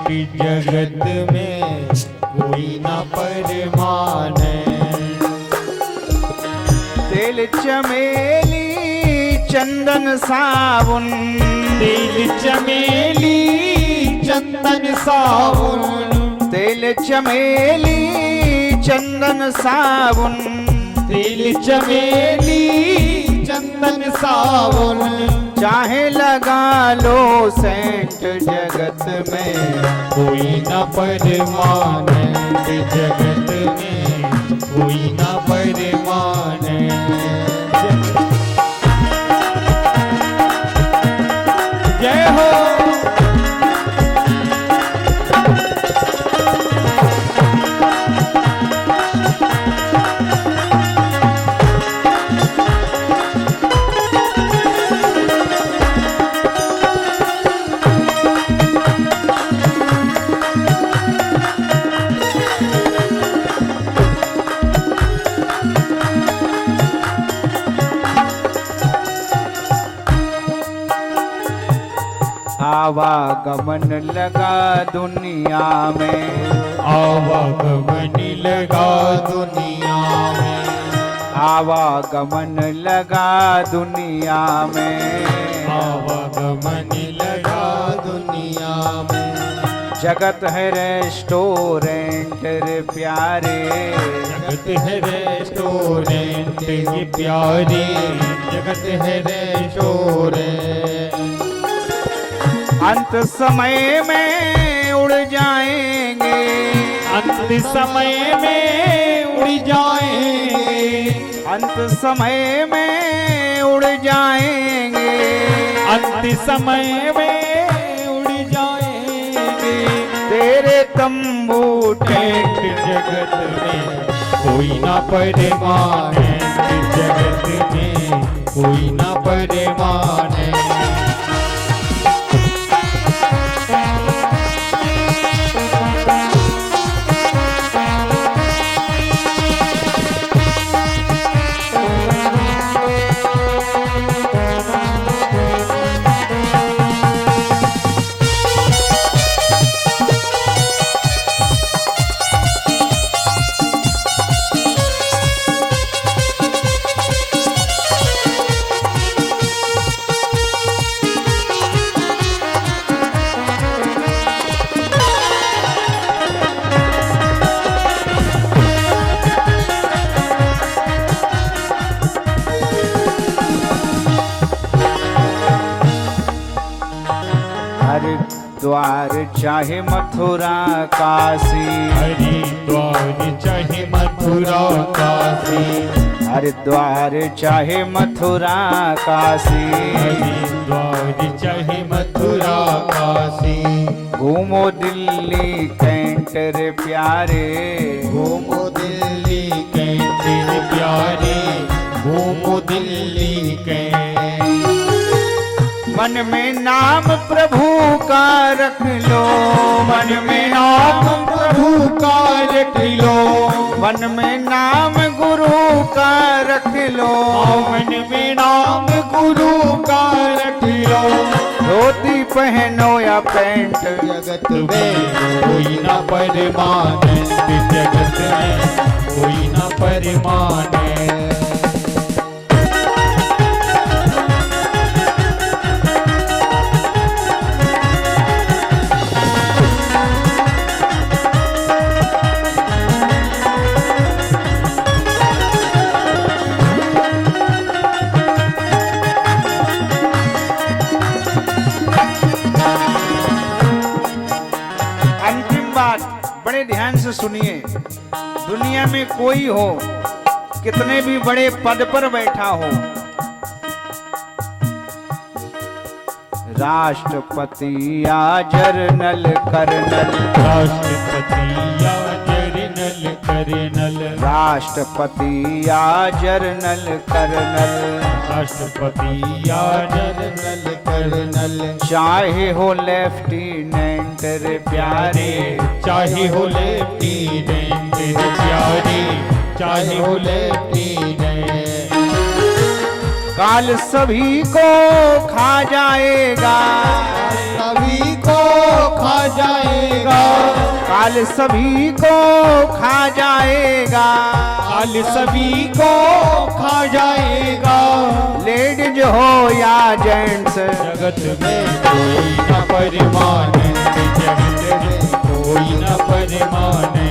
जगत में कोई न परमान है। तेल चमेली चंदन साबुन, तेल चमेली चंदन साबुन, तेल चमेली चंदन साबुन, तेल चमेली चंदन साबुन, चाहे लगा लो सेंट जगत में कोई न परमान है। जगत में कोई न परमान है। जय हो। आवागमन लगा दुनिया में, आवागमन लगा दुनिया में, आवागमन लगा दुनिया में, आवागमन लगा दुनिया में। जगत है रेस्टोरेंट रे प्यारे, जगत है रेस्टोरेंट ये प्यारे, जगत है रेस्टोरेंट। अंत समय में उड़ जाएंगे, अंत समय में उड़ जाएंगे, अंत समय में उड़ जाएंगे, अंत समय में उड़ जाएंगे। तेरे तंबू टेंट जगत में कोई ना परमान है। जगत में कोई ना परमान है। हरिद्वार चाहे मथुरा काशी, हरिद्वार चाहे मथुरा काशी, हरिद्वार चाहे मथुरा काशी, हरिद्वार चाहे मथुरा काशी। घूमो दिल्ली कैंट रे प्यारे, घूमो दिल्ली कैंट रे प्यारे, घूमो दिल्ली कैंट। मन में नाम प्रभु का रख लो, मन में नाम प्रभु का रख लो, मन में नाम गुरु का रख लो, मन में नाम गुरु का रख लो। धोती पहनो या पैंट जगत में कोई ना परमान है। जगत में कोई ना परमान है। बड़े ध्यान से सुनिए। दुनिया में कोई हो, कितने भी बड़े पद पर बैठा हो, राष्ट्रपति या जर्नल कर्नल, राष्ट्रपति या जर्नल कर्नल, राष्ट्रपति या जर्नल कर्नल, राष्ट्रपति या जर्नल कर्नल, चाहे हो लेफ्टिनेंट रे प्यारे, चाहे हो लेफ्टिनेंट रे प्यारे, चाहे हो लेफ्टिनेंट। काल सभी को खा जाएगा, सभी को खा जाएगा, काल सभी को खा जाएगा, काल सभी को खा जाएगा। लेडीज हो या जेंट्स, जगत में कोई न परिमाने, जगत में कोई न परिमाने।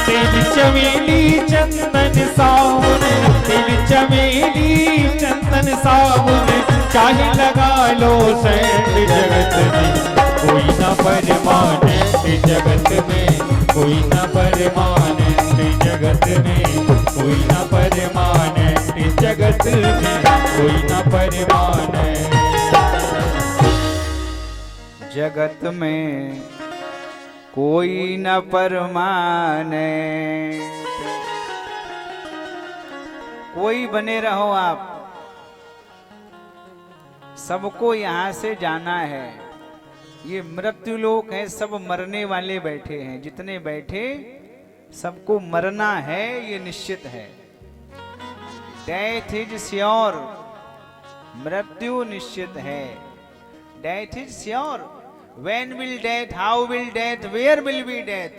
तेल चमेली चंदन साबुन, तेल चमेली चंदन साबुन, चाहे लगा लो सेंट। जगत में कोई न परिमाने, जगत में कोई न परिमाने, जगत में कोई न परिमाने, जगत में कोई न परिमाने। जगत में कोई न परमाने। कोई बने रहो आप, सबको यहाँ से जाना है। ये मृत्यु लोक है, सब मरने वाले बैठे हैं। जितने बैठे सबको मरना है, ये निश्चित है। डेथ इज श्योर, मृत्यु निश्चित है। Death is sure. When will death? How will death? Where will be death?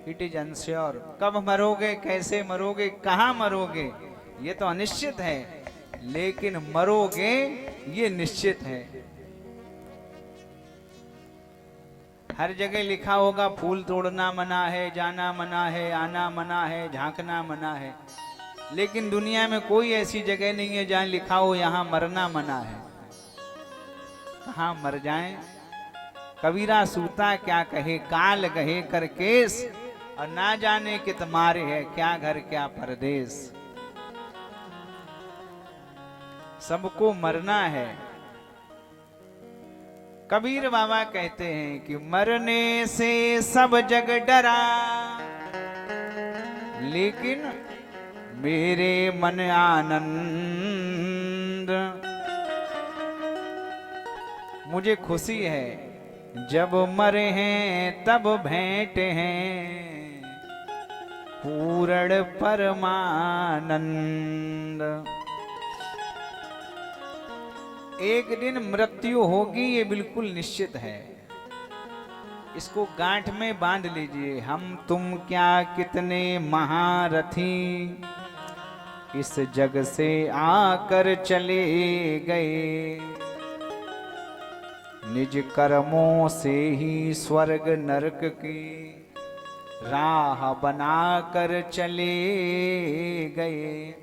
It is unsure. कब मरोगे, कैसे मरोगे, कहाँ मरोगे, ये तो अनिश्चित है। लेकिन मरोगे ये निश्चित है। हर जगह लिखा होगा फूल तोड़ना मना है, जाना मना है, आना मना है, झांकना मना है। लेकिन दुनिया में कोई ऐसी जगह नहीं है जहां लिखा हो यहाँ मरना मना है। कहाँ मर जाएं? कबीरा सूता क्या कहे, काल गहे कर केस, और ना जाने कित मारे है, क्या घर क्या परदेश। सबको मरना है। कबीर बाबा कहते हैं कि मरने से सब जग डरा, लेकिन मेरे मन आनंद। मुझे खुशी है जब मरे हैं तब भेंट हैं पूर्ण परमानंद। एक दिन मृत्यु होगी, ये बिल्कुल निश्चित है। इसको गांठ में बांध लीजिए। हम तुम क्या कितने महारथी इस जग से आकर चले गए, निज कर्मों से ही स्वर्ग नरक की राह बनाकर चले गए।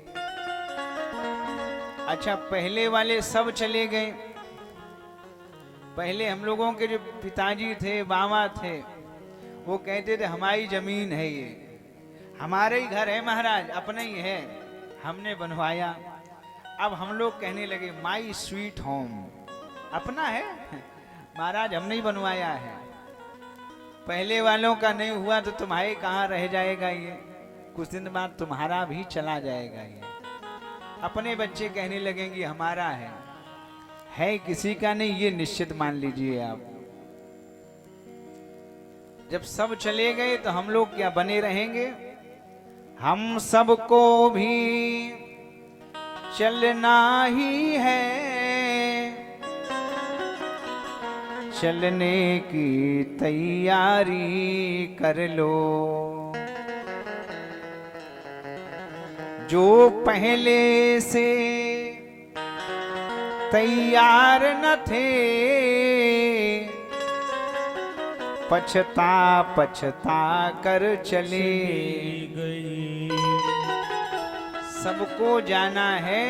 अच्छा, पहले वाले सब चले गए। पहले हम लोगों के जो पिताजी थे, बाबा थे, वो कहते थे हमारी जमीन है, ये हमारे ही घर है महाराज, अपना ही है, हमने बनवाया। अब हम लोग कहने लगे माई स्वीट होम, अपना है महाराज, हमने ही बनवाया है। पहले वालों का नहीं हुआ तो तुम्हारे कहाँ रह जाएगा ये, कुछ दिन बाद तुम्हारा भी चला जाएगा ये। अपने बच्चे कहने लगेंगे हमारा है किसी का नहीं, ये निश्चित मान लीजिए आप। जब सब चले गए तो हम लोग क्या बने रहेंगे? हम सबको भी चलना ही है, चलने की तैयारी कर लो। जो पहले से तैयार न थे, पछता पछता कर चले गए। सबको जाना है।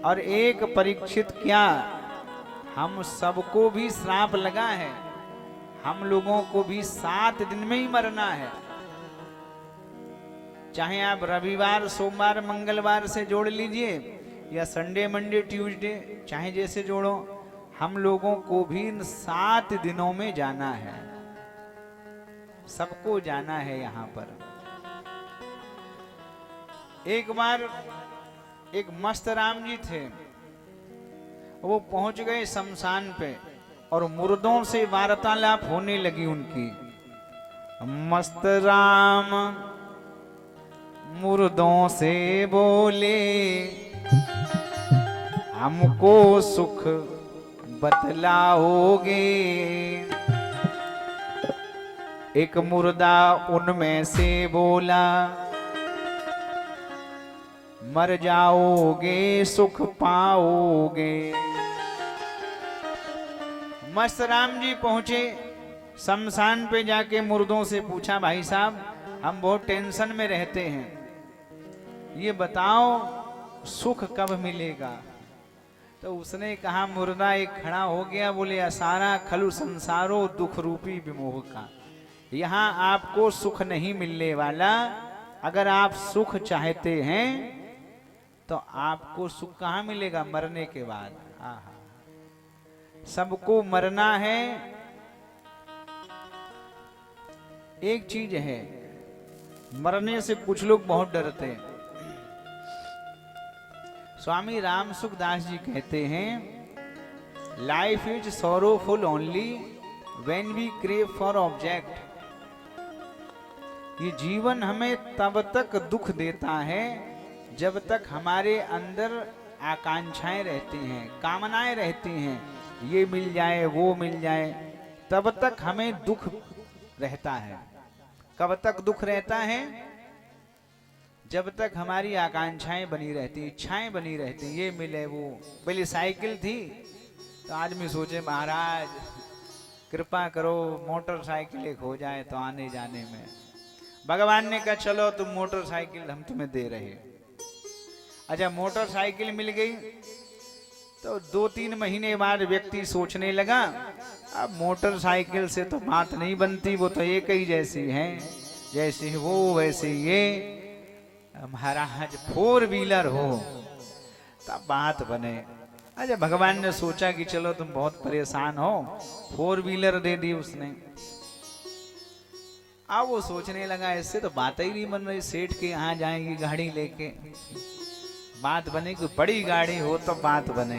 और एक परीक्षित क्या, हम सबको भी श्राप लगा है, हम लोगों को भी 7 दिन में ही मरना है। चाहे आप रविवार, सोमवार, मंगलवार से जोड़ लीजिए या संडे, मंडे, ट्यूसडे, चाहे जैसे जोड़ो, हम लोगों को भी इन 7 दिनों में जाना है। सबको जाना है यहाँ पर। एक बार एक मस्त राम जी थे, वो पहुंच गए शमशान पे और मुर्दों से वार्तालाप होने लगी उनकी। मस्त राम मुर्दों से बोले, हमको सुख बतलाओगे। एक मुर्दा उनमें से बोला, मर जाओगे सुख पाओगे। मस्त राम जी पहुंचे शमशान पे, जाके मुर्दों से पूछा, भाई साहब हम बहुत टेंशन में रहते हैं, ये बताओ सुख कब मिलेगा। तो उसने कहा, मुर्दा एक खड़ा हो गया, बोले, असारा खलु संसारो दुख रूपी विमोह का, यहाँ आपको सुख नहीं मिलने वाला। अगर आप सुख चाहते हैं तो आपको सुख कहाँ मिलेगा, मरने के बाद। आहा, सबको मरना है। एक चीज है, मरने से कुछ लोग बहुत डरते हैं। स्वामी राम सुखदास जी कहते हैं, life is sorrowful only when we crave for object. ये जीवन हमें तब तक दुख देता है जब तक हमारे अंदर आकांक्षाएं रहती हैं, कामनाएं रहती हैं, ये मिल जाए वो मिल जाए, तब तक हमें दुख रहता है। कब तक दुख रहता है, जब तक हमारी आकांक्षाएं बनी रहती, इच्छाएं बनी रहती, ये मिले वो। पहले साइकिल थी तो आदमी सोचे, महाराज कृपा करो मोटरसाइकिल एक हो जाए तो आने जाने में। भगवान ने कहा, चलो तुम मोटरसाइकिल हम तुम्हें दे रहे। अच्छा, मोटरसाइकिल मिल गई तो 2-3 महीने बाद व्यक्ति सोचने लगा, अब मोटरसाइकिल से तो बात नहीं बनती, वो तो एक ही जैसी है, जैसे वो वैसे ये। महाराज 4 व्हीलर हो तब बात बने। अच्छा, भगवान ने सोचा कि चलो तुम बहुत परेशान हो, 4 व्हीलर दे दी उसने। अब वो सोचने लगा, इससे तो बात ही नहीं बन रही, सेठ के यहाँ जाएंगी गाड़ी लेके, बात बने, कोई बड़ी गाड़ी हो तो बात बने।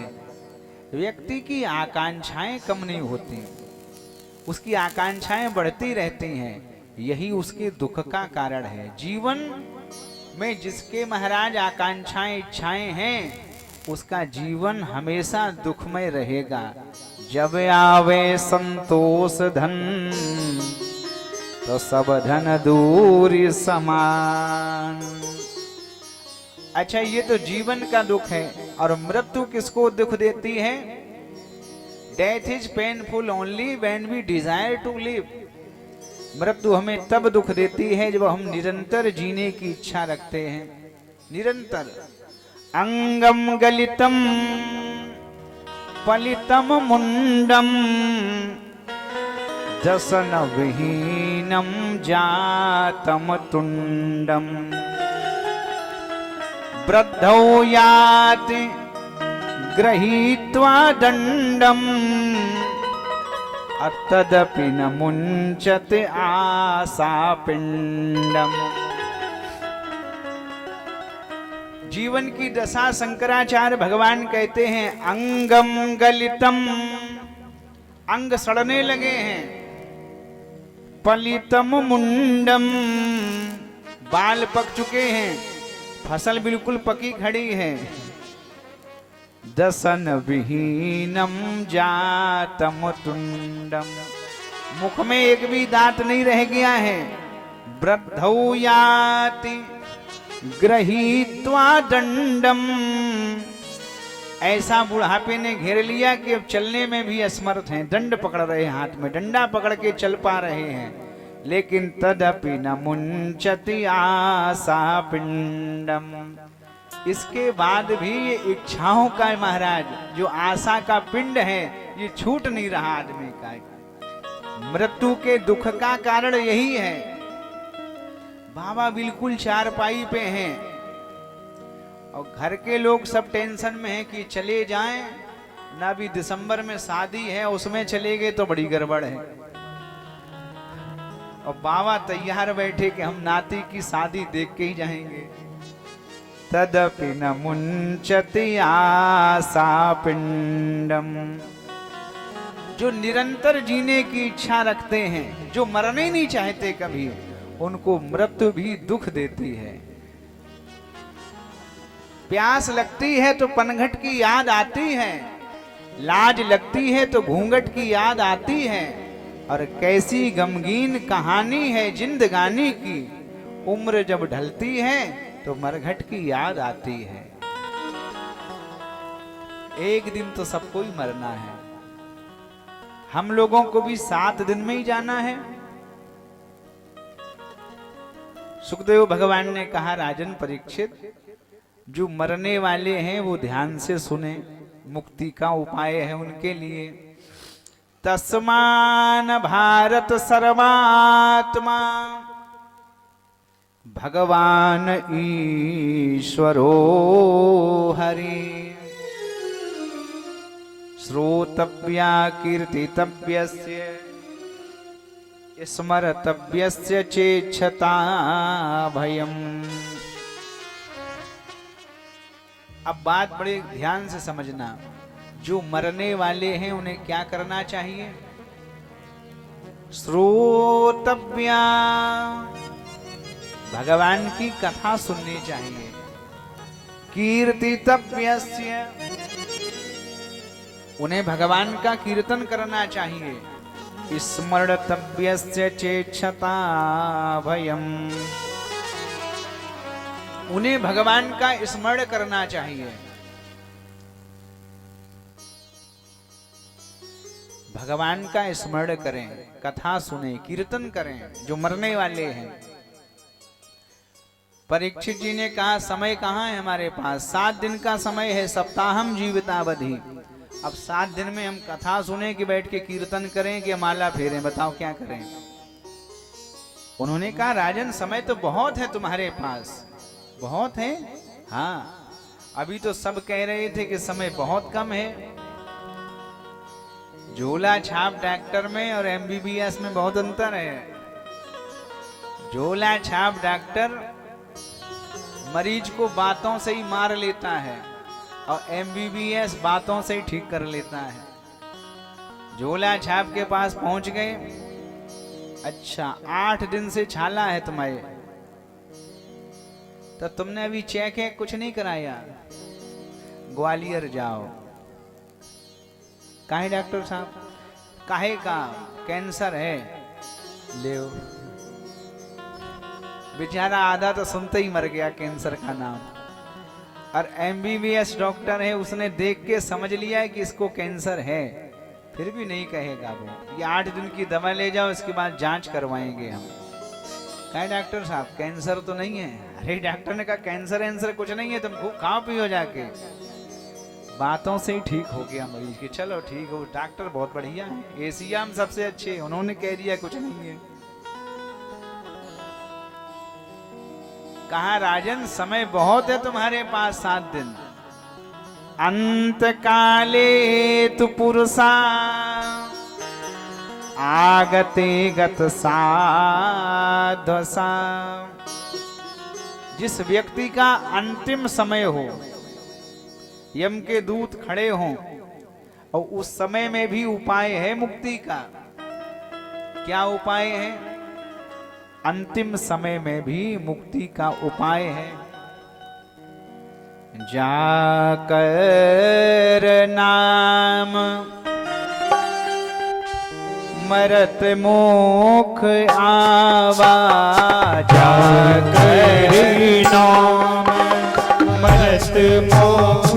व्यक्ति की आकांक्षाएं कम नहीं होती, उसकी आकांक्षाएं बढ़ती रहती हैं, यही उसके दुख का कारण है। जीवन में जिसके महाराज आकांक्षाएं इच्छाएं हैं, उसका जीवन हमेशा दुखमय रहेगा। जब आवे संतोष धन तो सब धन दूर समान। अच्छा, ये तो जीवन का दुख है। और मृत्यु किसको दुख देती है? Death is painful only when we desire to live. मृत्यु हमें तब दुख देती है जब हम निरंतर जीने की इच्छा रखते हैं। निरंतर अंगम गलितम पलितम मुंडम जसन विहीनम जातम तुंडम वृद्धौ याति गृहीत्वा दंडम अतदपि न मुंचते आशा पिंडम। जीवन की दशा शंकराचार्य भगवान कहते हैं, अंगम गलितम, अंग सड़ने लगे हैं, पलितम मुंडम, बाल पक चुके हैं, फसल बिल्कुल पकी खड़ी है, दसन विहीनम जातम तुंडम, मुख में एक भी दांत नहीं रह गया है। वृद्धौ याति गृहीत्वा दंडम, ऐसा बुढ़ापे ने घेर लिया कि अब चलने में भी असमर्थ हैं, दंड पकड़ रहे हैं, हाथ में डंडा पकड़ के चल पा रहे हैं, लेकिन तदपि न मुंचति आशा पिंडम। इसके बाद भी ये इच्छाओं का महाराज जो आशा का पिंड है, ये छूट नहीं रहा आदमी का। मृत्यु के दुख का कारण यही है। बाबा बिल्कुल चारपाई पे हैं और घर के लोग सब टेंशन में हैं कि चले जाएं ना, भी दिसंबर में शादी है, उसमें चले गए तो बड़ी गड़बड़ है। और बाबा तैयार बैठे कि हम नाती की शादी देख के ही जाएंगे। तदपि न मुंचति आशा पिंडम। जो निरंतर जीने की इच्छा रखते हैं, जो मरने नहीं चाहते कभी, उनको मृत्यु भी दुख देती है। प्यास लगती है तो पनघट की याद आती है, लाज लगती है तो घूंघट की याद आती है, और कैसी गमगीन कहानी है जिंदगानी की, उम्र जब ढलती है तो मरघट की याद आती है। एक दिन तो सबको ही मरना है, हम लोगों को भी 7 दिन में ही जाना है। सुखदेव भगवान ने कहा, राजन परीक्षित, जो मरने वाले हैं वो ध्यान से सुने, मुक्ति का उपाय है उनके लिए। तस्मान भारत सर्वात्मा भगवान ईश्वरो हरि, श्रोतव्या कीर्तितव्यस्य स्मरतव्यस्य चेच्छता भयम्। अब बात बड़े ध्यान से समझना, जो मरने वाले हैं उन्हें क्या करना चाहिए? श्रोतव्या, भगवान की कथा सुननी चाहिए। कीर्तितव्यस्य, उन्हें भगवान का कीर्तन करना चाहिए। स्मर्तव्यस्य चेच्छता भयम्, उन्हें भगवान का स्मरण करना चाहिए। भगवान का स्मरण करें, कथा सुने, कीर्तन करें, जो मरने वाले हैं। परीक्षित जी ने कहा, समय कहाँ है हमारे पास? 7 दिन का समय है, सप्ताहम जीवितावधि। अब 7 दिन में हम कथा सुने कि बैठ के कीर्तन करें कि माला फेरें? बताओ क्या करें? उन्होंने कहा, राजन समय तो बहुत है तुम्हारे पास। बहुत है? हाँ, अभी तो सब कह रहे थे कि समय बहुत कम है। झोला छाप डॉक्टर में और MBBS में बहुत अंतर है। झोला छाप डॉक्टर मरीज को बातों से ही मार लेता है और MBBS बातों से ही ठीक कर लेता है। झोला छाप के पास पहुंच गए, अच्छा 8 दिन से छाला है तुम्हारे, तो तुमने अभी चेक है कुछ नहीं कराया, ग्वालियर जाओ। काहे डॉक्टर साहब? काहे का? कैंसर है, ले। बेचारा आधा तो सुनते ही मर गया कैंसर का नाम। और MBBS डॉक्टर है, उसने देख के समझ लिया है कि इसको कैंसर है, फिर भी नहीं कहेगा वो। ये 8 दिन की दवा ले जाओ, इसके बाद जांच करवाएंगे हम। कहे डॉक्टर साहब कैंसर तो नहीं है? अरे डॉक्टर ने कहा कैंसर एंसर कुछ नहीं है, तुम खूब खाओ पियो जाके। बातों से ही ठीक हो गया मरीज के। चलो ठीक हो, डॉक्टर बहुत बढ़िया है, एशिया में सबसे अच्छे, उन्होंने कह दिया कुछ नहीं है। कहा, राजन समय बहुत है तुम्हारे पास, 7 दिन। अंत काले तु पुरुषा आगते गत साध्वसा, जिस व्यक्ति का अंतिम समय हो, यम के दूत खड़े हों, और उस समय में भी उपाय है मुक्ति का। क्या उपाय है? अंतिम समय में भी मुक्ति का उपाय है। जाकर नाम मरत मोख आवा, जाकर नाम मरत मोख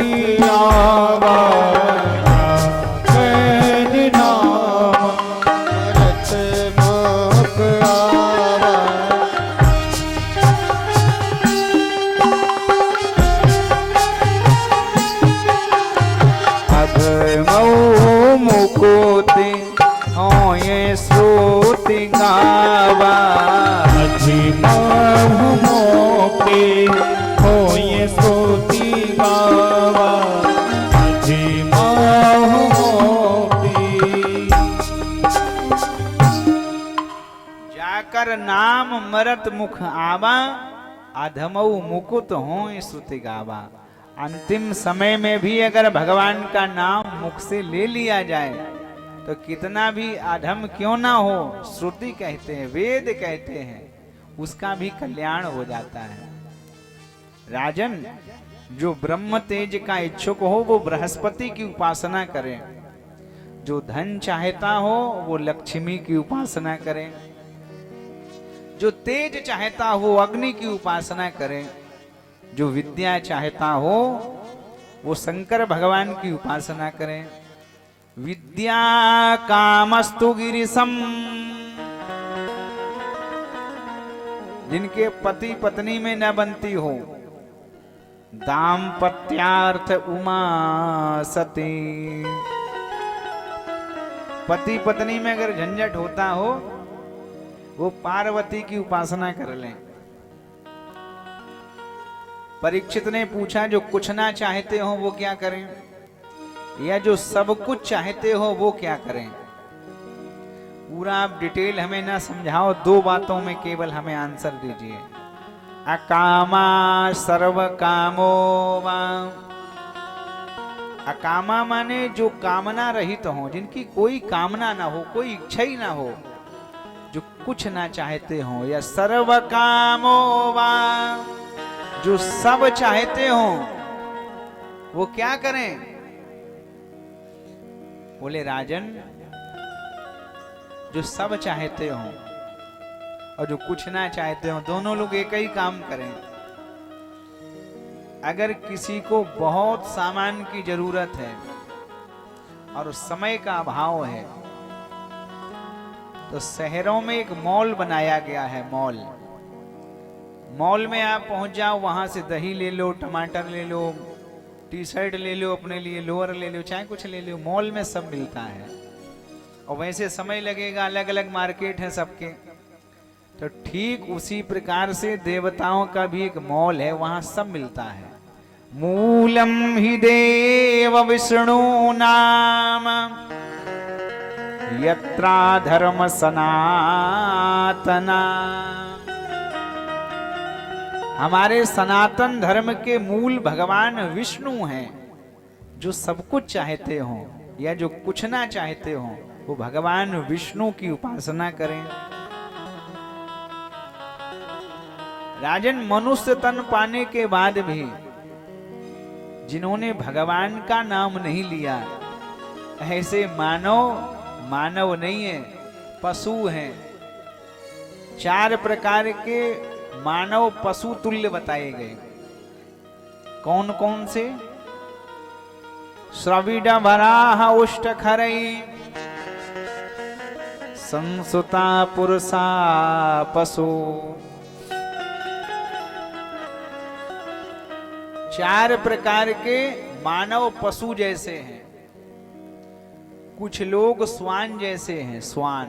आवा, जाकर नाम मरत मोख आवा। अधमौ मुकुति होए श्रुति गावा, अधमौ मुकुति होए श्रुति गावा, अधमौ मुकुति। जाकर नाम मरत मुख आवा, अधमऊ मुकुत होए श्रुति गावा। अंतिम समय में भी अगर भगवान का नाम मुख से ले लिया जाए तो कितना भी अधम क्यों ना हो, श्रुति कहते हैं, वेद कहते हैं, उसका भी कल्याण हो जाता है। राजन, जो ब्रह्म तेज का इच्छुक हो वो बृहस्पति की उपासना करे, जो धन चाहता हो वो लक्ष्मी की उपासना करे, जो तेज चाहता हो अग्नि की उपासना करे, जो विद्या चाहता हो वो शंकर भगवान की उपासना करे। विद्या कामस्तु गिरिसम, जिनके पति पत्नी में न बनती हो, दाम्पत्यार्थ उमा सती, पति पत्नी में अगर झंझट होता हो वो पार्वती की उपासना कर लें। परीक्षित ने पूछा जो कुछ ना चाहते हो वो क्या करें, या जो सब कुछ चाहते हो वो क्या करें? पूरा आप डिटेल हमें ना समझाओ, 2 बातों में केवल हमें आंसर दीजिए। अकामा सर्व कामो वा, अकामा माने जो कामना रहित हो, जिनकी कोई कामना ना हो, कोई इच्छा ही ना हो, जो कुछ ना चाहते हो, या सर्व कामो वा, जो सब चाहते हो वो क्या करें? बोले राजन, जो सब चाहते हो और जो कुछ ना चाहते हो, दोनों लोग एक ही काम करें। अगर किसी को बहुत सामान की जरूरत है और समय का अभाव है, तो शहरों में एक मॉल बनाया गया है। मॉल में आप पहुंच जाओ, वहां से दही ले लो, टमाटर ले लो, टी शर्ट ले लो, अपने लिए लोअर ले लो, चाहे कुछ ले लो, मॉल में सब मिलता है। और वैसे समय लगेगा, अलग अलग मार्केट है सबके। तो ठीक उसी प्रकार से देवताओं का भी एक मॉल है, वहां सब मिलता है। मूलम ही देव विष्णु नाम यत्रा धर्म सनातना, हमारे सनातन धर्म के मूल भगवान विष्णु हैं। जो सब कुछ चाहते हो या जो कुछ ना चाहते हो वो भगवान विष्णु की उपासना करें। राजन, मनुष्य तन पाने के बाद भी जिन्होंने भगवान का नाम नहीं लिया, ऐसे मानव नहीं है, पशु हैं। 4 प्रकार के मानव पशु तुल्य बताए गए। कौन कौन से? श्रविड वराह उष्ट खरई संसुता पुरुषा पशु। 4 प्रकार के मानव पशु जैसे हैं। कुछ लोग स्वान जैसे हैं। स्वान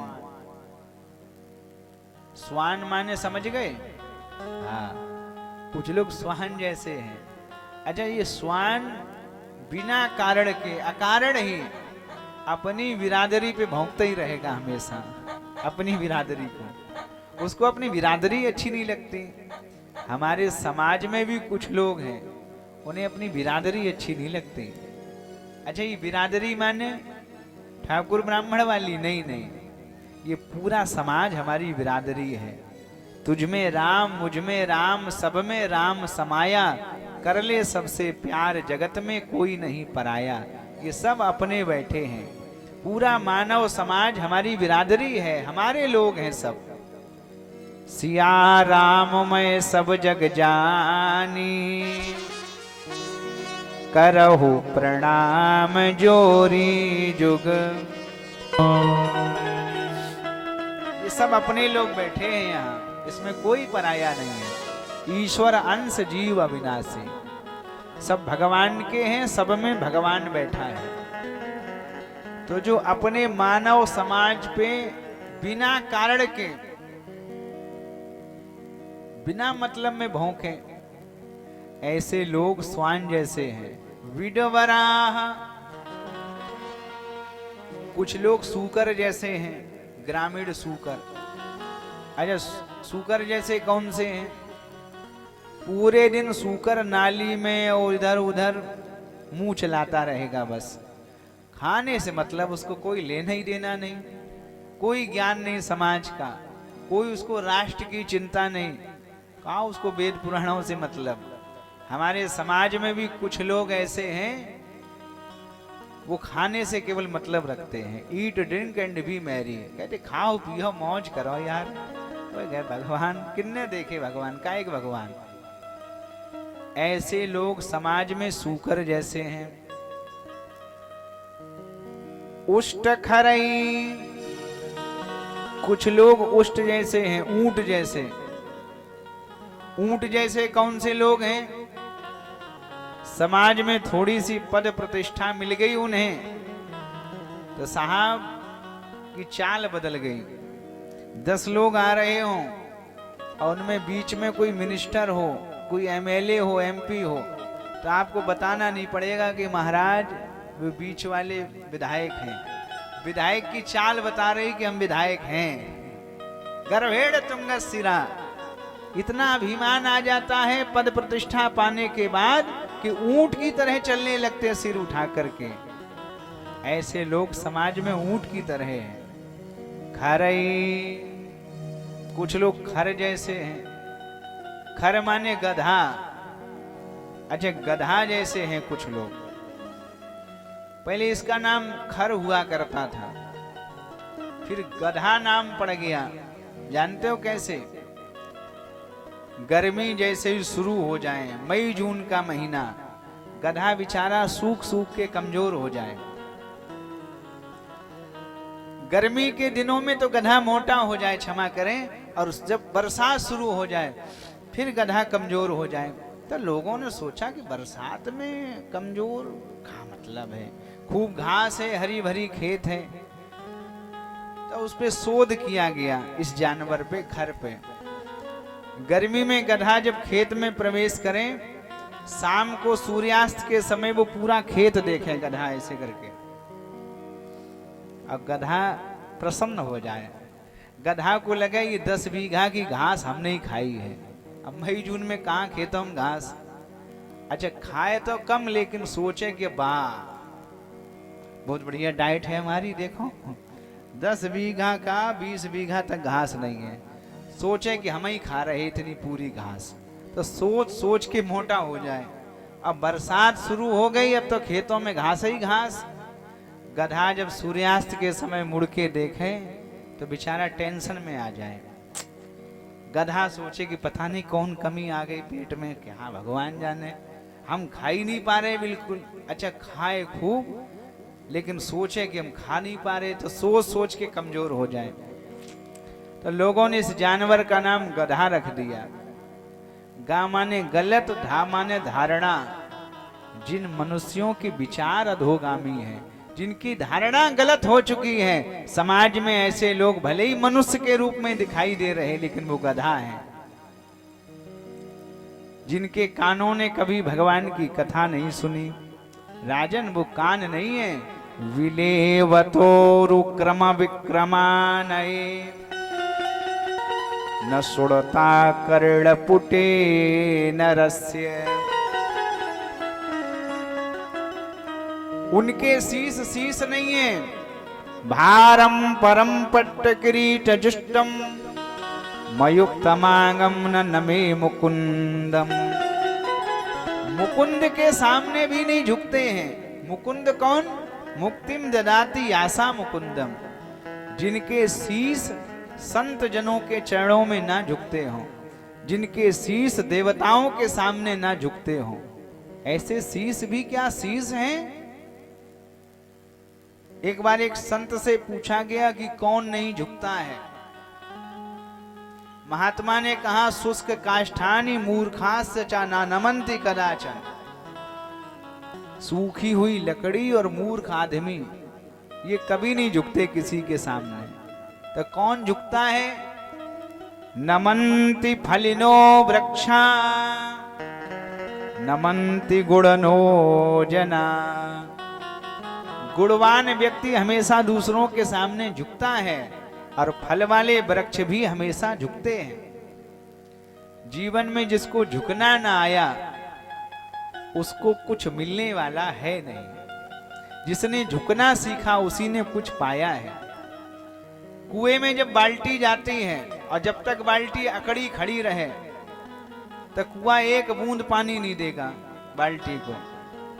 माने समझ गए? हाँ, कुछ लोग स्वान जैसे हैं। अच्छा, ये स्वान बिना कारण के, अकारण ही अपनी बिरादरी पे भौंकता ही रहेगा हमेशा, अपनी बिरादरी को। उसको अपनी बिरादरी अच्छी नहीं लगती। हमारे समाज में भी कुछ लोग हैं, उन्हें अपनी बिरादरी अच्छी नहीं लगती। अच्छा, ये बिरादरी माने ठाकुर ब्राह्मण वाली? नहीं, ये पूरा समाज हमारी बिरादरी है। तुझ में राम, मुझ में राम, सब में राम समाया, कर ले सबसे प्यार, जगत में कोई नहीं पराया। ये सब अपने बैठे हैं। पूरा मानव समाज हमारी बिरादरी है, हमारे लोग हैं सब। सिया राम मैं सब जग जानी, करहु प्रणाम जोरी जुग। ये सब अपने लोग बैठे हैं यहाँ, इसमें कोई पराया नहीं है। ईश्वर अंश जीव अविनाशी, सब भगवान के हैं, सब में भगवान बैठा है। तो जो अपने मानव समाज पे बिना कारण के, बिना मतलब में भौंके, ऐसे लोग स्वान जैसे हैं। विडवराह, कुछ लोग सूकर जैसे हैं, ग्रामीण सूकर। अच्छा, सूकर जैसे कौन से हैं? पूरे दिन सूकर नाली में और इधर उधर मुंह चलाता रहेगा, बस खाने से मतलब उसको कोई लेना ही देना नहीं, कोई ज्ञान नहीं समाज का, कोई उसको राष्ट्र की चिंता नहीं, कहा उसको वेद पुराणों से मतलब। हमारे समाज में भी कुछ लोग ऐसे हैं, वो खाने से केवल मतलब रखते हैं। Eat drink and B Mary, कहते खाओ पियो मौज करो यार। तो गए भगवान किन्ने देखे, भगवान का एक भगवान। ऐसे लोग समाज में सूकर जैसे हैं। उष्ट खरई, कुछ लोग उष्ट जैसे हैं, ऊंट जैसे। ऊंट जैसे कौन से लोग हैं? समाज में थोड़ी सी पद प्रतिष्ठा मिल गई उन्हें तो साहब की चाल बदल गई। 10 लोग आ रहे हों और उनमें बीच में कोई मिनिस्टर हो, कोई एमएलए हो, एमपी हो, तो आपको बताना नहीं पड़ेगा कि महाराज वो बीच वाले विधायक हैं। विधायक की चाल बता रही कि हम विधायक हैं। गर्भेड़ तुंग सिरा, इतना अभिमान आ जाता है पद प्रतिष्ठा पाने के बाद कि ऊंट की तरह चलने लगते हैं सिर उठा करके। ऐसे लोग समाज में ऊंट की तरह हैं। खरई, कुछ लोग खर जैसे हैं। खर माने गधा। अच्छा, गधा जैसे हैं कुछ लोग। पहले इसका नाम खर हुआ करता था, फिर गधा नाम पड़ गया। जानते हो कैसे? गर्मी जैसे ही शुरू हो जाए, मई जून का महीना, गधा बेचारा सूख सूख के कमजोर हो जाए। गर्मी के दिनों में तो गधा मोटा हो जाए, क्षमा करें, और जब बरसात शुरू हो जाए फिर गधा कमजोर हो जाए। तो लोगों ने सोचा कि बरसात में कमजोर क्या मतलब है, खूब घास है, हरी भरी खेत है। तो उस पे शोध किया गया, इस जानवर पे, खर पे। गर्मी में गधा जब खेत में प्रवेश करें, शाम को सूर्यास्त के समय वो पूरा खेत देखे गधा ऐसे करके, अब गधा प्रसन्न हो जाए। गधा को लगे ये 10 बीघा की घास हमने ही खाई है। अब मई जून में कहाँ खेतों में घास। अच्छा, खाए तो कम, लेकिन सोचे कि वाह बहुत बढ़िया डाइट है हमारी, देखो 10 बीघा का 20 बीघा तक घास नहीं है। सोचे कि हम ही खा रहे इतनी पूरी घास, तो सोच सोच के मोटा हो जाए। अब बरसात शुरू हो गई, अब तो खेतों में घास ही घास। गधा जब सूर्यास्त के समय मुड़ के देखे तो बेचारा टेंशन में आ जाए। गधा सोचे कि पता नहीं कौन कमी आ गई पेट में, क्या भगवान जाने, हम खा ही नहीं पा रहे बिल्कुल। अच्छा, खाए खूब, लेकिन सोचे कि हम खा नहीं पा रहे, तो सोच सोच के कमजोर हो जाए। तो लोगों ने इस जानवर का नाम गधा रख दिया। गा माने गलत, धा माने धारणा। जिन मनुष्यों के विचार अधोगामी हैं, जिनकी धारणा गलत हो चुकी है, समाज में ऐसे लोग भले ही मनुष्य के रूप में दिखाई दे रहे, लेकिन वो गधा हैं। जिनके कानों ने कभी भगवान की कथा नहीं सुनी, राजन वो कान नहीं है। विलेवतो रुक्रम विक्रमानये, न सुड़ता कर्णपुटे नरस्य। उनके शीश शीश नहीं है। भारम परम पट्ट किरीट जुष्टम मयुक्तमांगम न मे मुकुंदम। मुकुंद के सामने भी नहीं झुकते हैं। मुकुंद कौन? मुक्तिम ददाति आसा मुकुंदम। जिनके शीश संत जनों के चरणों में ना झुकते हों, जिनके शीश देवताओं के सामने ना झुकते हों, ऐसे शीश भी क्या शीश हैं? एक बार एक संत से पूछा गया कि कौन नहीं झुकता है। महात्मा ने कहा, शुष्क काष्ठानि मूर्खास्य च न नमन्ति कदाचन। सूखी हुई लकड़ी और मूर्ख आदमी ये कभी नहीं झुकते किसी के सामने। तो कौन झुकता है? नमन्ति फलिनो वृक्षा नमन्ति गुणनो जना। गुणवान व्यक्ति हमेशा दूसरों के सामने झुकता है और फल वाले वृक्ष भी हमेशा झुकते हैं। जीवन में जिसको झुकना ना आया उसको कुछ मिलने वाला है नहीं। जिसने झुकना सीखा उसी ने कुछ पाया है। कुएं में जब बाल्टी जाती है और जब तक बाल्टी अकड़ी खड़ी रहे तो कुआं एक बूंद पानी नहीं देगा बाल्टी को।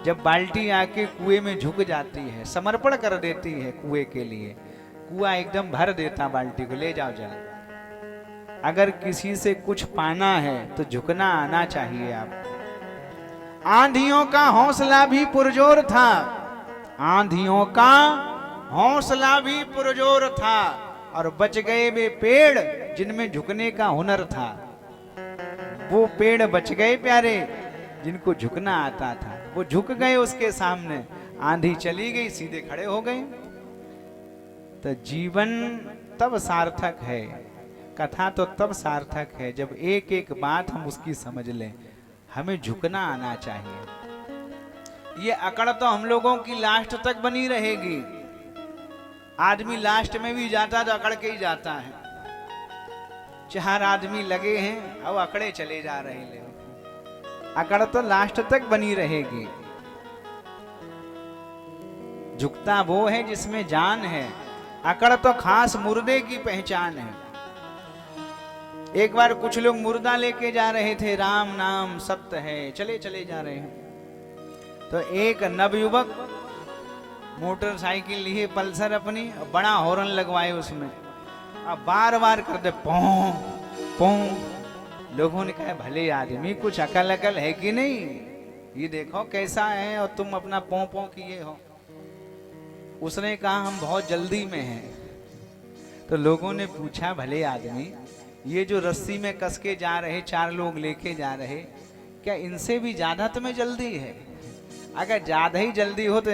जब बाल्टी आके कुएं में झुक जाती है, समर्पण कर देती है कुएं के लिए, कुआं एकदम भर देता बाल्टी को, ले जाओ जल। अगर किसी से कुछ पाना है तो झुकना आना चाहिए आप। आंधियों का हौसला भी पुरजोर था, आंधियों का हौसला भी पुरजोर था, और बच गए वे पेड़ जिनमें झुकने का हुनर था। वो पेड़ बच गए प्यारे जिनको झुकना आता था, वो झुक गए उसके सामने, आंधी चली गई सीधे खड़े हो गए। तो जीवन तब सार्थक है, कथा तो तब सार्थक है जब एक एक बात हम उसकी समझ लें। हमें झुकना आना चाहिए। ये अकड़ तो हम लोगों की लास्ट तक बनी रहेगी। आदमी लास्ट में भी जाता तो अकड़ के ही जाता है। 4 आदमी लगे हैं अब अकड़े चले जा रहे हैं। अकड़ तो लास्ट तक बनी रहेगी। झुकता वो है जिसमें जान है, अकड़ तो खास मुर्दे की पहचान है। एक बार कुछ लोग मुर्दा लेके जा रहे थे, राम नाम सत्य है, चले चले जा रहे हैं। तो एक नवयुवक मोटरसाइकिल लिए पल्सर अपनी, बड़ा हॉर्न लगवाए उसमें, अब बार बार कर दे पों पों। लोगों ने कहा भले आदमी कुछ अकल अकल है कि नहीं, ये देखो कैसा है और तुम अपना पों पों किए हो। उसने कहा हम बहुत जल्दी में हैं। तो लोगों ने पूछा भले आदमी ये जो रस्सी में कस के जा रहे 4 लोग लेके जा रहे, क्या इनसे भी ज्यादा तुम्हें जल्दी है? अगर ज्यादा ही जल्दी हो तो